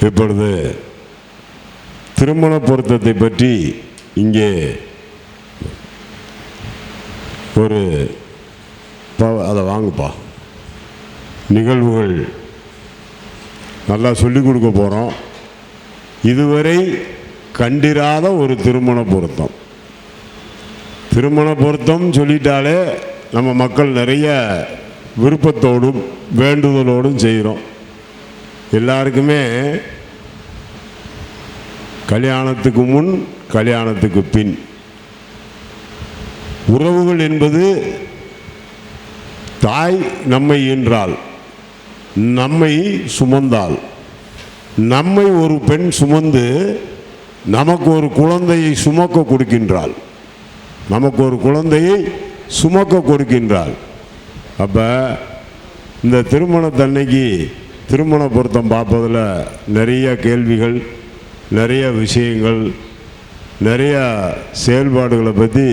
இப்பொழுது திருமண பொருத்தத்தை பற்றி இங்கே ஒரு அதை வாங்குப்பா நிகழ்வுகள் நல்லா சொல்லிக் கொடுக்க போகிறோம். இதுவரை கண்டிராத ஒரு திருமண பொருத்தம். திருமண பொருத்தம் சொல்லிட்டாலே நம்ம மக்கள் நிறைய விருப்பத்தோடும் வேண்டுதலோடும் செய்கிறோம். எல்லாருக்குமே கல்யாணத்துக்கு முன் கல்யாணத்துக்கு பின் உறவுகள் என்பது தாய் நம்மை ஈன்றாள், நம்மை சுமந்தாள், நம்மை ஒரு பெண் சுமந்து நமக்கு ஒரு குழந்தையை சுமக்க கொடுக்கின்றாள், நமக்கு ஒரு குழந்தையை சுமக்க கொடுக்கின்றாள். அப்போ இந்த திருமணத்தன்னைக்கு திருமண பொருத்தம் பார்ப்பதில் நிறைய கேள்விகள், நிறைய விஷயங்கள், நிறைய செயல்பாடுகளை பற்றி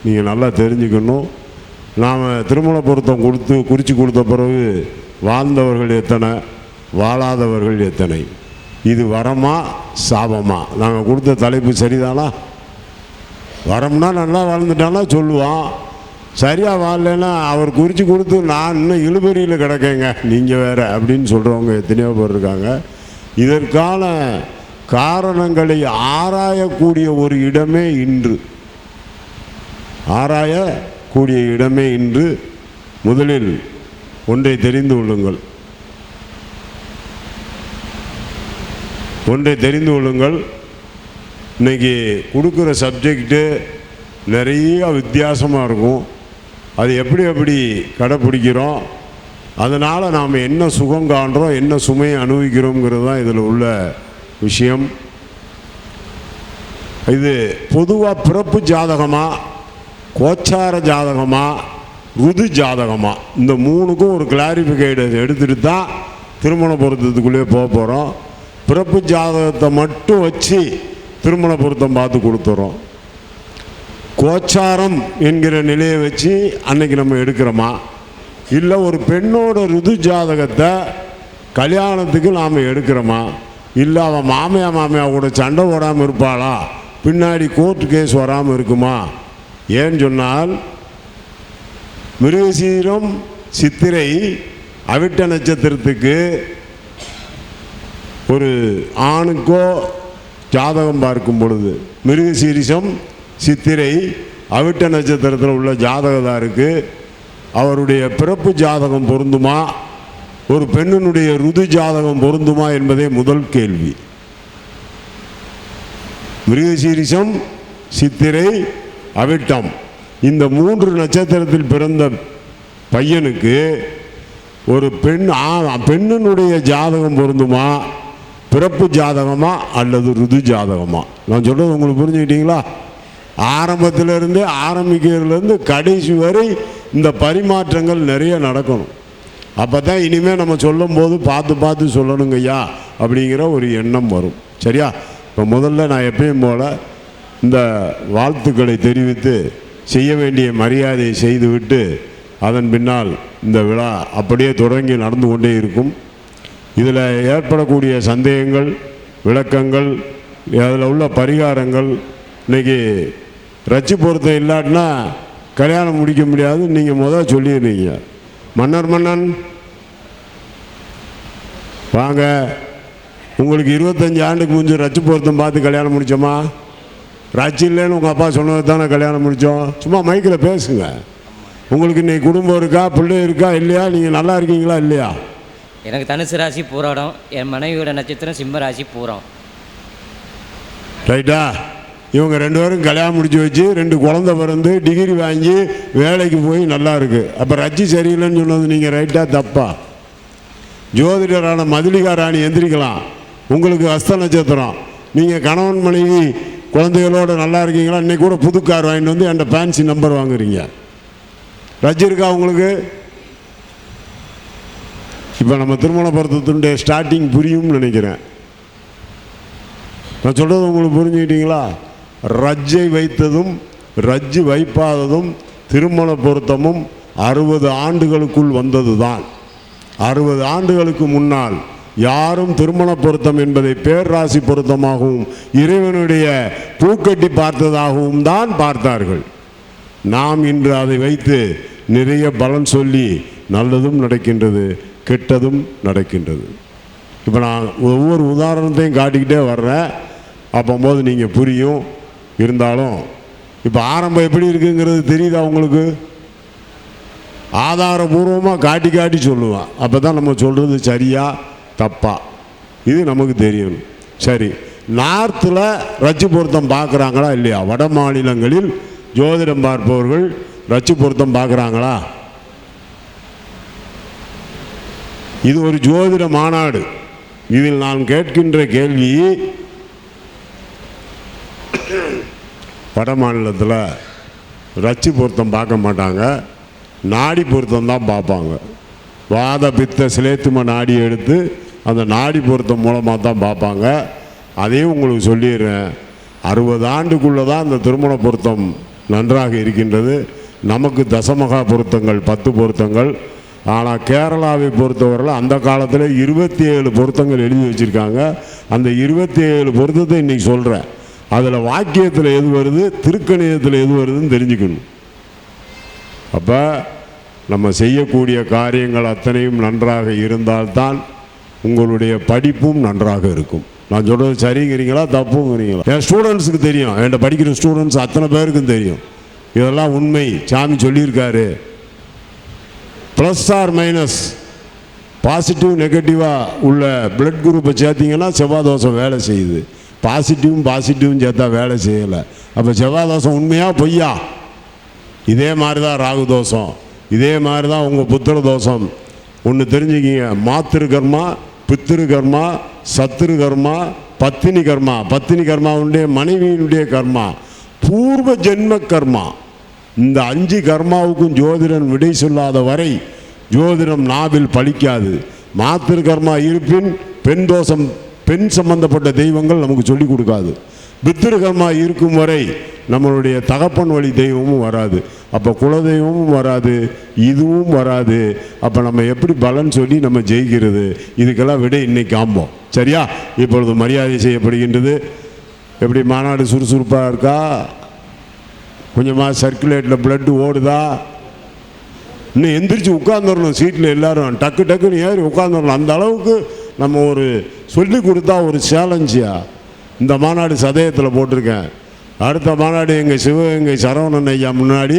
நீங்கள் நல்லா தெரிஞ்சுக்கணும். நாம் திருமண பொருத்தம் குறித்து கொடுத்த பிறகு வாழ்ந்தவர்கள் எத்தனை, வாழாதவர்கள் எத்தனை, இது வரமா சாபமா? நாங்கள் கொடுத்த தலைப்பு சரிதானா? வரம்னா நல்லா வாழ்ந்துட்டானா சொல்லுவான், சரியாக வாழலைன்னா அவர் குறித்து கொடுத்து நான் இன்னும் இழுபறியில் கிடக்கேங்க நீங்கள் வேறு அப்படின்னு சொல்கிறவங்க எத்தனையோ பேர் இருக்காங்க. இதற்கான காரணங்களை ஆராயக்கூடிய ஒரு இடமே இன்று, ஆராயக்கூடிய இடமே இன்று. முதலில் ஒன்றை தெரிந்து கொள்ளுங்கள், ஒன்றை தெரிந்து கொள்ளுங்கள். இன்றைக்கி கொடுக்குற சப்ஜெக்டு நிறைய வித்தியாசமாக இருக்கும். அது எப்படி கடைப்பிடிக்கிறோம், அதனால் நாம் என்ன சுகம் காண்றோம், என்ன சுமையை அனுபவிக்கிறோங்கிறது தான் இதில் உள்ள விஷயம். இது பொதுவாக பிறப்பு ஜாதகமாக, கோச்சார ஜாதகமாக, ருது ஜாதகமாக, இந்த மூணுக்கும் ஒரு கிளாரிஃபிகேஷன் எடுத்துகிட்டு தான் திருமண பொருத்தத்துக்குள்ளே போக போகிறோம். பிறப்பு ஜாதகத்தை மட்டும் வச்சு திருமண பொருத்தம் பார்த்து கொடுத்துறோம். கோச்சாரம் என்கிற நிலையை வச்சு அன்னைக்கு நம்ம எடுக்கிறோமா, இல்லை ஒரு பெண்ணோட ருது ஜாதகத்தை கல்யாணத்துக்கு நாம் எடுக்கிறோமா, இல்லை அவன் மாமையா கூட சண்டை போடாமல் இருப்பாளா, பின்னாடி கோர்ட்டு கேஸ் வராமல் இருக்குமா? ஏன்னு சொன்னால் மிருகசீரம் சித்திரை அவிட்ட நட்சத்திரத்துக்கு ஒரு ஆணுக்கோ ஜாதகம் பார்க்கும் பொழுது, மிருகசீரிசம் சித்திரை அவிட்ட நட்சத்திரத்தில் உள்ள ஜாதகதாருக்கு அவருடைய பிறப்பு ஜாதகம் பொருந்துமா, ஒரு பெண்ணினுடைய ருது ஜாதகம் பொருந்துமா என்பதே முதல் கேள்வி. மிருகசீரிசம் சித்திரை அவிட்டம் இந்த 3 நட்சத்திரத்தில் பிறந்த பையனுக்கு ஒரு பெண்ணினுடைய ஜாதகம் பொருந்துமா, பிறப்பு ஜாதகமா அல்லது ருது ஜாதகமா? நான் சொல்கிறது உங்களுக்கு புரிஞ்சுக்கிட்டீங்களா? ஆரம்பத்திலிருந்து ஆரம்பிக்கிறதுலேருந்து கடைசி வரை இந்த பரிமாற்றங்கள் நிறைய நடக்கணும். அப்போ தான் இனிமேல் நம்ம சொல்லும் போது பார்த்து சொல்லணுங்க ஐயா அப்படிங்கிற ஒரு எண்ணம் வரும். சரியா? இப்போ முதல்ல நான் எப்பயும் போல் இந்த வாழ்த்துக்களை தெரிவித்து செய்ய வேண்டிய மரியாதையை செய்துவிட்டு அதன் பின்னால் இந்த விழா அப்படியே தொடங்கி நடந்து கொண்டே இருக்கும். இதில் ஏற்படக்கூடிய சந்தேகங்கள், விளக்கங்கள், அதில் உள்ள பரிகாரங்கள், இன்றைக்கி ரச்சி பொருத்தம் இல்லாட்டினா கல்யாணம் முடிக்க முடியாது நீங்கள் முதல் சொல்லிடுறீங்க. மன்னன் வாங்க, உங்களுக்கு 25 ஆண்டுக்கு முந்தைய ரச்சி பொருத்தம் பார்த்து கல்யாணம் முடித்தோமா? ரச்சி இல்லைன்னு உங்கள் அப்பா சொன்னது தானே கல்யாணம் முடித்தோம். சும்மா மைக்கில் பேசுங்க. உங்களுக்கு இன்னைக்கு குடும்பம் இருக்கா, பிள்ளை இருக்கா இல்லையா, நீங்கள் நல்லா இருக்கீங்களா இல்லையா? எனக்கு தனுசு ராசி பூராடம், என் மனைவியோட நட்சத்திரம் சிம்ம ராசி பூரம். ரைட்டா? இவங்க 2 பேரும் கல்யாணம் முடிச்சு வச்சு 2 குழந்தை பிறந்து டிகிரி வாங்கி வேலைக்கு போய் நல்லா இருக்கு. அப்போ ரச்சி சரியில்லைன்னு சொன்னது நீங்கள் ரைட்டா தப்பா? ஜோதிடரான மதுலிகா ராணி எந்திரிக்கலாம், உங்களுக்கு ஹஸ்த நட்சத்திரம், நீங்கள் கணவன் மனைவி குழந்தைகளோடு நல்லா இருக்கீங்களா? இன்னைக்கு கூட புது கார் வாங்கிட்டு வந்து என்கிட்ட ஃபேன்சி நம்பர் வாங்குறீங்க. ரஜி இருக்கா உங்களுக்கு? இப்போ நம்ம திருமண பொருத்தத்தினுடைய ஸ்டார்டிங் புரியும்னு நினைக்கிறேன். நான் சொல்கிறது உங்களுக்கு புரிஞ்சுக்கிட்டீங்களா? ரஜ்ஜை வைத்ததும் ரஜ்ஜு வைப்பாததும் திருமண பொருத்தமும் 60 ஆண்டுகளுக்குள் வந்தது தான். 60 ஆண்டுகளுக்கு முன்னால் யாரும் திருமண பொருத்தம் என்பதை பேர்ராசி பொருத்தமாகவும் இறைவனுடைய பூக்கட்டி பார்த்ததாகவும் தான் பார்த்தார்கள். நாம் இன்று அதை வைத்து நிறைய பலன் சொல்லி நல்லதும் நடக்கின்றது, கெட்டதும் நடக்கின்றது. இப்போ நான் ஒவ்வொரு உதாரணத்தையும் காட்டிக்கிட்டே வர்றேன், அப்போது நீங்கள் புரியும். இருந்தாலும் இப்போ ஆரம்பம் எப்படி இருக்குங்கிறது தெரியுதா உங்களுக்கு? ஆதாரபூர்வமாக காட்டி காட்டி சொல்லுவான். அப்போ தான் நம்ம சொல்கிறது சரியா தப்பா இது நமக்கு தெரியும். சரி, நார்த்தில் ரச்சு பொருத்தம் பார்க்குறாங்களா இல்லையா? வட மாநிலங்களில் ஜோதிடம் பார்ப்பவர்கள் ரச்சு பொருத்தம் பார்க்குறாங்களா? இது ஒரு ஜோதிட மாநாடு. இதில் நான் கேட்கின்ற கேள்வி, வட மாநிலத்தில் ரச்சு பொருத்தம் பார்க்க மாட்டாங்க, நாடி பொருத்தம் தான் பார்ப்பாங்க. வாத பித்த சிலேத்தும நாடி எடுத்து அந்த நாடி பொருத்தம் மூலமாக தான் பார்ப்பாங்க. அதையும் உங்களுக்கு சொல்லிடுறேன், 60 ஆண்டுக்குள்ளே தான் அந்த திருமண பொருத்தம் நன்றாக இருக்கின்றது. நமக்கு தசமகா பொருத்தங்கள் 10 பொருத்தங்கள். ஆனால் கேரளாவை பொறுத்தவரையில் அந்த காலத்தில் 27 பொருத்தங்கள் எழுதி வச்சுருக்காங்க. அந்த 27 பொருத்தத்தை இன்றைக்கி சொல்கிறேன். அதில் வாக்கியத்தில் எது வருது, திருக்கணிதத்தில் எது வருதுன்னு தெரிஞ்சுக்கணும். அப்போ நம்ம செய்யக்கூடிய காரியங்கள் அத்தனையும் நன்றாக இருந்தால்தான் உங்களுடைய படிப்பும் நன்றாக இருக்கும். நான் சொல்கிறது சரிங்கிறீங்களா தப்புங்கிறீங்களா? என் ஸ்டூடெண்ட்ஸுக்கு தெரியும், என்கிட்ட படிக்கிற ஸ்டூடெண்ட்ஸ் அத்தனை பேருக்கும் தெரியும். இதெல்லாம் உண்மை, சாமி சொல்லியிருக்காரு. ப்ளஸ் ஆர் மைனஸ் பாசிட்டிவ் நெகட்டிவாக உள்ள பிளட் குரூப்பை சேர்த்திங்கன்னா செவ்வாய் தோஷம் வேலை செய்யுது. பாசிட்டிவும் சேர்த்தா வேலை செய்யலை. அப்போ செவ்வாய் தோஷம் உண்மையா பொய்யா? இதே மாதிரி தான் ராகு தோஷம், இதே மாதிரி தான் உங்கள் புத்திர தோஷம். ஒன்று தெரிஞ்சுக்கிங்க, மாத்திரு கர்மா, பித்திரு கர்மா, சத்துரு கர்மா, பத்தினி கர்மா. பத்தினி கர்மாவுடைய மனைவியினுடைய கர்மா, பூர்வ ஜென்ம கர்மா. இந்த 5 கர்மாவுக்கும் ஜோதிடன் விடை சொல்லாத வரை ஜோதிடம் நாவில் பலிக்காது. மாத்திரு கர்மா இருப்பின் பெண் தோஷம், பெண் சம்பந்தப்பட்ட தெய்வங்கள் நமக்கு சொல்லிக் கொடுக்காது. பித்திரு கர்மா இருக்கும் வரை நம்மளுடைய தகப்பன் வழி தெய்வமும் வராது. அப்போ குலதெய்வமும் வராது, இதுவும் வராது. அப்போ நம்ம எப்படி பலன் சொல்லி நம்ம ஜெயிக்கிறது? இதுக்கெல்லாம் விட இன்னைக்கு காம்போம். சரியா? இப்பொழுது மரியாதை செய்யப்படுகின்றது. எப்படி மாநாடு சுறுசுறுப்பாக இருக்கா? கொஞ்சமாக சர்க்குலேட்டில் பிளட்டு ஓடுதா? இன்னும் எந்திரிச்சு உட்காந்துடணும். சீட்டில் எல்லோரும் டக்கு டக்குன்னு ஏறி உட்காந்துடணும். அந்த அளவுக்கு நம்ம ஒரு சொல்லி கொடுத்தா ஒரு சேலஞ்சியா. இந்த மாநாடு சதயத்தில் போட்டிருக்கேன். அடுத்த மாநாடு எங்கள் சிவகங்கை சரவணன் ஐயா முன்னாடி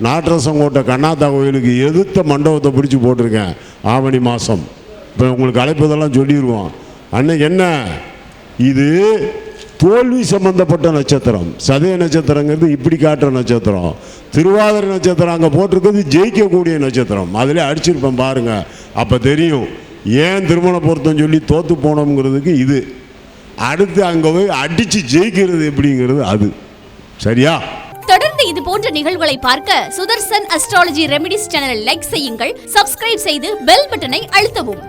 நாட்டரசங்கோட்டை கண்ணாத்தா கோயிலுக்கு எதிர்த்த மண்டபத்தை பிடிச்சி போட்டிருக்கேன். ஆவணி மாதம். இப்போ உங்களுக்கு அழைப்பதெல்லாம் சொல்லிடுவோம். அன்னைக்கு என்ன, இது தோல்வி சம்பந்தப்பட்ட நட்சத்திரம். சதய நட்சத்திரங்கிறது இப்படி காட்டுற நட்சத்திரம். திருவாதிரை நட்சத்திரம் அங்கே போட்டிருக்கிறது ஜெயிக்கக்கூடிய நட்சத்திரம். அதிலே அடிச்சிருப்பேன் பாருங்கள். அப்போ தெரியும் ஏன் திருமண பொருத்தம் சொல்லி தோற்று போனோங்கிறதுக்கு இது. அடுத்து அங்கே போய் அடித்து ஜெயிக்கிறது எப்படிங்கிறது அது. சரியா? தொடர்ந்து இது போன்ற நிகழ்வுகளை பார்க்க சுதர்சன் அஸ்ட்ராலஜி ரெமிடிஸ் சேனலை லைக் செய்யுங்கள், சப்ஸ்கிரைப் செய்து பெல் பட்டனை அழுத்தவும்.